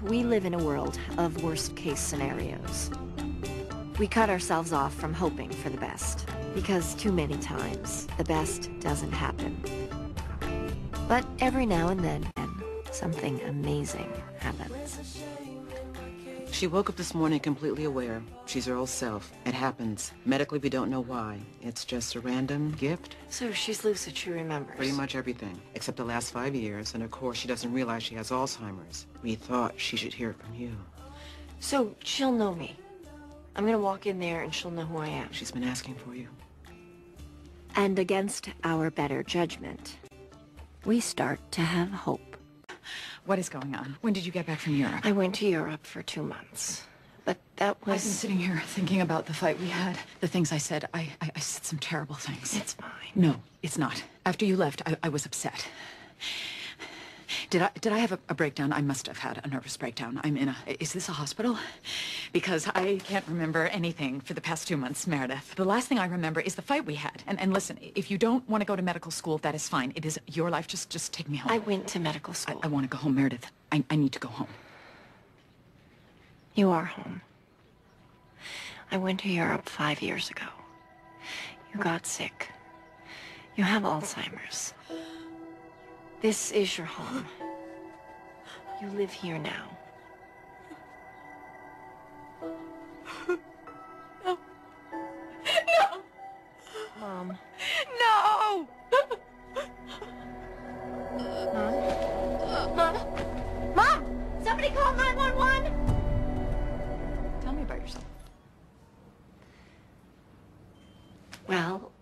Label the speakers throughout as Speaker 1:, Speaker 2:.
Speaker 1: we live in a world of worst-case scenarios. We cut ourselves off from hoping for the best, because too many times, the best doesn't happen. But every now and then, something amazing happens.
Speaker 2: She woke up this morning completely aware. She's her old self. It happens. Medically, we don't know why. It's just a random gift.
Speaker 1: So she's lucid, she remembers.
Speaker 2: Pretty much everything, except the last 5 years, and of course she doesn't realize she has Alzheimer's. We thought she should hear it from you.
Speaker 1: So she'll know me. I'm gonna walk in there and she'll know who I am.
Speaker 2: She's been asking for you.
Speaker 1: And against our better judgment, we start to have hope.
Speaker 3: What is going on? When did you get back from Europe?
Speaker 1: I went to Europe for 2 months, but that was...
Speaker 3: I've been sitting here thinking about the fight we had. The things I said. I said some terrible things.
Speaker 1: It's fine.
Speaker 3: No, it's not. After you left, I was upset. Did I have a breakdown? I must have had a nervous breakdown. I'm in a... Is this a hospital? Because I can't remember anything for the past 2 months, Meredith. The last thing I remember is the fight we had. And listen, if you don't want to go to medical school, that is fine. It is your life. Just take me home.
Speaker 1: I went to medical school.
Speaker 3: I want to go home, Meredith. I need to go home.
Speaker 1: You are home. I went to Europe 5 years ago. You got sick. You have Alzheimer's. This is your home. You live here now.
Speaker 3: No. No!
Speaker 1: Mom.
Speaker 3: No!
Speaker 1: Mom? Mom? Mom! Somebody call 911!
Speaker 3: Tell me about yourself.
Speaker 1: Well...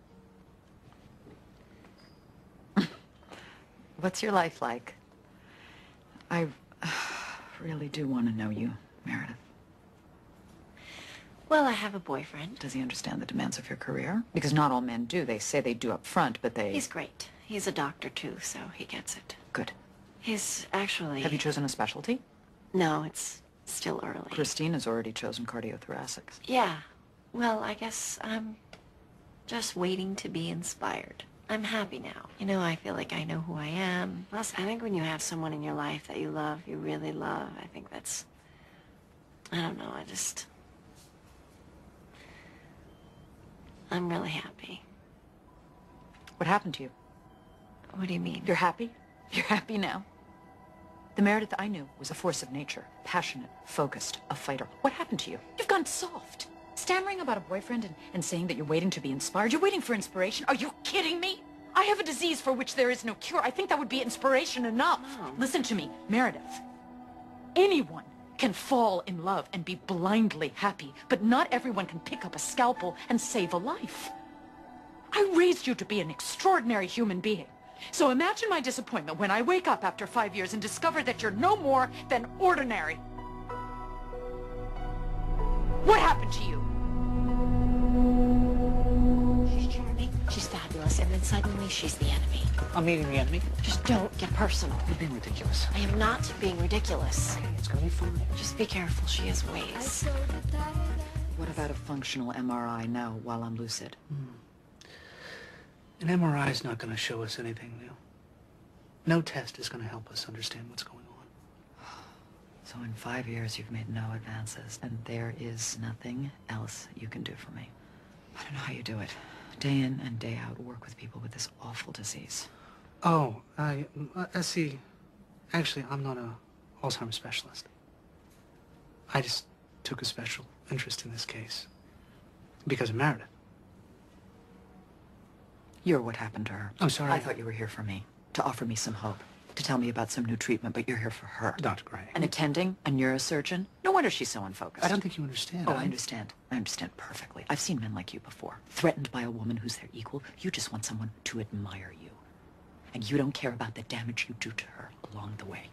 Speaker 3: What's your life like? I really do want to know you, Meredith.
Speaker 1: Well, I have a boyfriend.
Speaker 3: Does he understand the demands of your career? Because not all men do. They say they do up front, but they...
Speaker 1: He's great. He's a doctor, too, so he gets it.
Speaker 3: Good.
Speaker 1: He's actually...
Speaker 3: Have you chosen a specialty?
Speaker 1: No, it's still early.
Speaker 3: Christine has already chosen cardiothoracics.
Speaker 1: Yeah. Well, I guess I'm just waiting to be inspired. I'm happy now. You know, I feel like I know who I am. Plus, I think when you have someone in your life that you love, you really love, I think that's... I don't know, I'm really happy.
Speaker 3: What happened to you?
Speaker 1: What do you mean?
Speaker 3: You're happy? You're happy now? The Meredith I knew was a force of nature, passionate, focused, a fighter. What happened to you? You've gone soft. Stammering about a boyfriend and saying that you're waiting to be inspired. You're waiting for inspiration? Are you kidding me? I have a disease for which there is no cure. I think that would be inspiration enough.
Speaker 1: Mom.
Speaker 3: Listen to me, Meredith. Anyone can fall in love and be blindly happy, but not everyone can pick up a scalpel and save a life. I raised you to be an extraordinary human being. So imagine my disappointment when I wake up after 5 years and discover that you're no more than ordinary. What happened to you?
Speaker 1: She's charming. She's fabulous. And then suddenly she's the enemy.
Speaker 4: I'm meeting the enemy.
Speaker 1: Just don't get personal.
Speaker 4: You're being ridiculous.
Speaker 1: I am not being ridiculous.
Speaker 4: It's gonna be fine.
Speaker 1: Just be careful. She has ways.
Speaker 3: What about a functional MRI now while I'm lucid?
Speaker 4: An MRI is not gonna show us anything new. No test is gonna help us understand what's going on.
Speaker 3: So in 5 years, you've made no advances, and there is nothing else you can do for me. I don't know how you do it. Day in and day out, work with people with this awful disease.
Speaker 4: Oh, I see. Actually, I'm not a Alzheimer's specialist. I just took a special interest in this case because of Meredith.
Speaker 3: You're what happened to her.
Speaker 4: I'm sorry.
Speaker 3: I thought you were here for me, to offer me some hope, to tell me about some new treatment, but you're here for her.
Speaker 4: Dr. Gray.
Speaker 3: An attending, a neurosurgeon. No wonder she's so unfocused.
Speaker 4: I don't think you understand.
Speaker 3: Oh, I understand. I understand perfectly. I've seen men like you before. Threatened by a woman who's their equal. You just want someone to admire you. And you don't care about the damage you do to her along the way.